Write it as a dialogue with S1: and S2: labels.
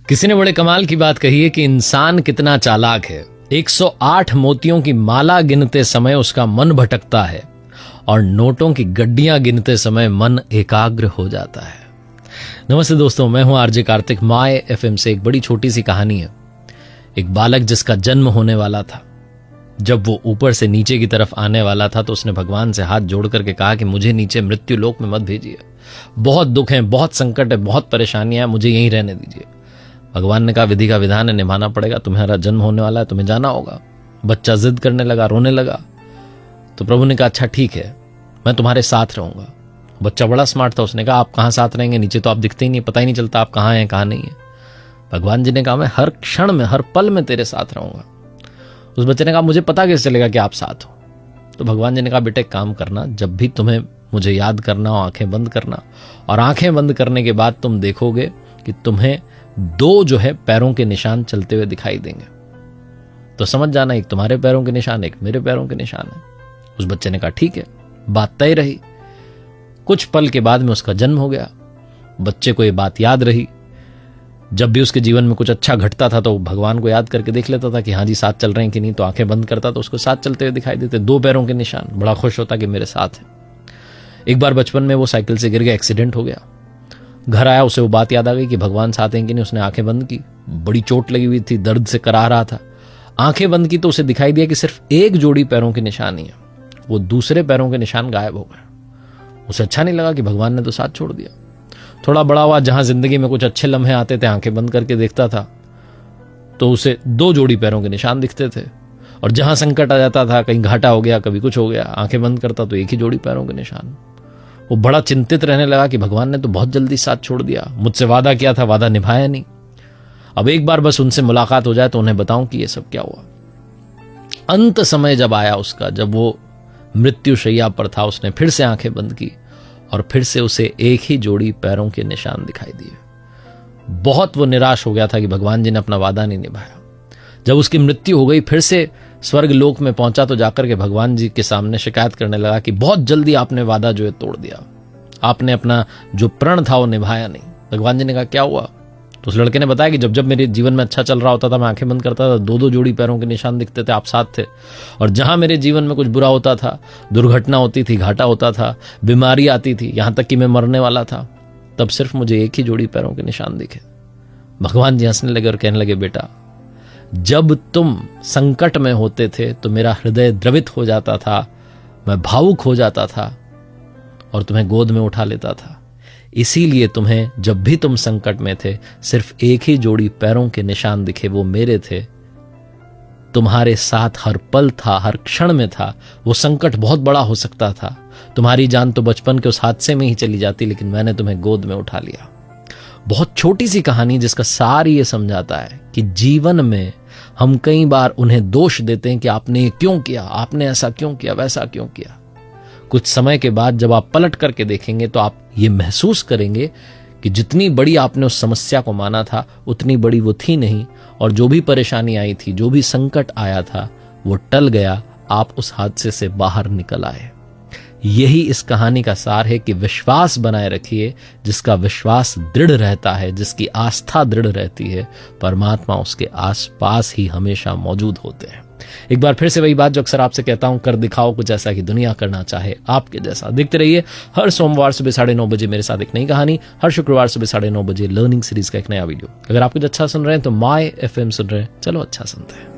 S1: किसी ने बड़े कमाल की बात कही है कि इंसान कितना चालाक है। 108 मोतियों की माला गिनते समय उसका मन भटकता है और नोटों की गड्डियां गिनते समय मन एकाग्र हो जाता है। नमस्ते दोस्तों, मैं हूं आरजे कार्तिक। माय एफएम से एक बड़ी छोटी सी कहानी है। एक बालक जिसका जन्म होने वाला था, जब वो ऊपर से नीचे की तरफ आने वाला था तो उसने भगवान से हाथ जोड़ करके कहा कि मुझे नीचे मृत्यु लोक में मत भेजिए, बहुत दुख है, बहुत संकट है, बहुत परेशानियां हैं, मुझे यहीं रहने दीजिए। भगवान ने कहा विधि का विधान है, निभाना पड़ेगा, तुम्हारा जन्म होने वाला है, तुम्हें जाना होगा। बच्चा जिद करने लगा, रोने लगा। तो प्रभु ने कहा अच्छा ठीक है, मैं तुम्हारे साथ रहूंगा। बच्चा बड़ा स्मार्ट था, उसने कहा आप कहां साथ रहेंगे, नीचे तो आप दिखते ही नहीं, पता ही नहीं चलता आप कहां हैं कहां नहीं है। भगवान जी ने कहा मैं हर क्षण में, हर पल में तेरे साथ रहूंगा। उस बच्चे ने कहा मुझे पता कैसे चलेगा कि आप साथ हो। तो भगवान जी ने कहा बेटे एक काम करना, जब भी तुम्हें मुझे याद करना हो आंखें बंद करना, और आंखें बंद करने के बाद तुम देखोगे कि तुम्हें दो जो है पैरों के निशान चलते हुए दिखाई देंगे। तो समझ जाना, एक तुम्हारे पैरों के निशान, एक मेरे पैरों के निशान है। उस बच्चे ने कहा ठीक है, बात तय रही। कुछ पल के बाद में उसका जन्म हो गया। बच्चे को यह बात याद रही। जब भी उसके जीवन में कुछ अच्छा घटता था तो भगवान को याद करके देख लेता था कि हाँ जी साथ चल रहे हैं कि नहीं। तो आंखें बंद करता तो उसको साथ चलते हुए दिखाई देते, दो पैरों के निशान। बड़ा खुश होता कि मेरे साथ है। एक बार बचपन में वो साइकिल से गिर गया, एक्सीडेंट हो गया। घर आया, उसे वो बात याद आ गई कि भगवान साथ हैं कि नहीं। उसने आंखें बंद की, बड़ी चोट लगी हुई थी, दर्द से कराह रहा था। आंखें बंद की तो उसे दिखाई दिया कि सिर्फ एक जोड़ी पैरों के निशान ही है। वो दूसरे पैरों के निशान गायब हो गए। उसे अच्छा नहीं लगा कि भगवान ने तो साथ छोड़ दिया। थोड़ा बड़ा हुआ, जहां जिंदगी में कुछ अच्छे लम्हे आते थे, आंखें बंद करके देखता था तो उसे दो जोड़ी पैरों के निशान दिखते थे। और जहां संकट आ जाता था, कहीं घाटा हो गया, कभी कुछ हो गया, आंखें बंद करता तो एक ही जोड़ी पैरों के निशान। वो बड़ा चिंतित रहने लगा कि भगवान ने तो बहुत जल्दी साथ छोड़ दिया, मुझसे वादा किया था, वादा निभाया नहीं। अब एक बार बस उनसे मुलाकात हो जाए तो उन्हें बताऊं कि ये सब क्या हुआ। अंत समय जब आया उसका, जब वो मृत्यु शैया पर था, उसने फिर से आंखें बंद की और फिर से उसे एक ही जोड़ी पैरों के निशान दिखाई दिए। बहुत वो निराश हो गया था कि भगवान जी ने अपना वादा नहीं निभाया। जब उसकी मृत्यु हो गई, फिर से स्वर्ग लोक में पहुंचा तो जाकर के भगवान जी के सामने शिकायत करने लगा कि बहुत जल्दी आपने वादा जो है तोड़ दिया, आपने अपना जो प्रण था वो निभाया नहीं। भगवान जी ने कहा क्या हुआ। तो उस लड़के ने बताया कि जब जब मेरे जीवन में अच्छा चल रहा होता था, मैं आंखें बंद करता था, दो दो जोड़ी पैरों के निशान दिखते थे, आप साथ थे। और जहां मेरे जीवन में कुछ बुरा होता था, दुर्घटना होती थी, घाटा होता था, बीमारी आती थी, यहां तक कि मैं मरने वाला था, तब सिर्फ मुझे एक ही जोड़ी पैरों के निशान दिखे। भगवान जी हंसने लगे और कहने लगे बेटा, जब तुम संकट में होते थे तो मेरा हृदय द्रवित हो जाता था, मैं भावुक हो जाता था और तुम्हें गोद में उठा लेता था। इसीलिए तुम्हें जब भी तुम संकट में थे सिर्फ एक ही जोड़ी पैरों के निशान दिखे, वो मेरे थे। तुम्हारे साथ हर पल था, हर क्षण में था। वो संकट बहुत बड़ा हो सकता था, तुम्हारी जान तो बचपन के उस हादसे में ही चली जाती, लेकिन मैंने तुम्हें गोद में उठा लिया। बहुत छोटी सी कहानी जिसका सार ये समझाता है कि जीवन में हम कई बार उन्हें दोष देते हैं कि आपने ये क्यों किया, आपने ऐसा क्यों किया, वैसा क्यों किया। कुछ समय के बाद जब आप पलट करके देखेंगे तो आप ये महसूस करेंगे कि जितनी बड़ी आपने उस समस्या को माना था उतनी बड़ी वो थी नहीं, और जो भी परेशानी आई थी, जो भी संकट आया था, वो टल गया। आप उस हादसे से बाहर निकल आए। यही इस कहानी का सार है कि विश्वास बनाए रखिए। जिसका विश्वास दृढ़ रहता है, जिसकी आस्था दृढ़ रहती है, परमात्मा उसके आसपास ही हमेशा मौजूद होते हैं। एक बार फिर से वही बात जो अक्सर आपसे कहता हूं, कर दिखाओ कुछ ऐसा कि दुनिया करना चाहे आपके जैसा। देखते रहिए हर सोमवार सुबह 9:30 बजे मेरे साथ एक नई कहानी, हर शुक्रवार सुबह 9:30 बजे लर्निंग सीरीज का एक नया वीडियो। अगर आप कुछ अच्छा सुन रहे हैं तो माय एफएम सुन रहे हैं, चलो अच्छा सुनते हैं।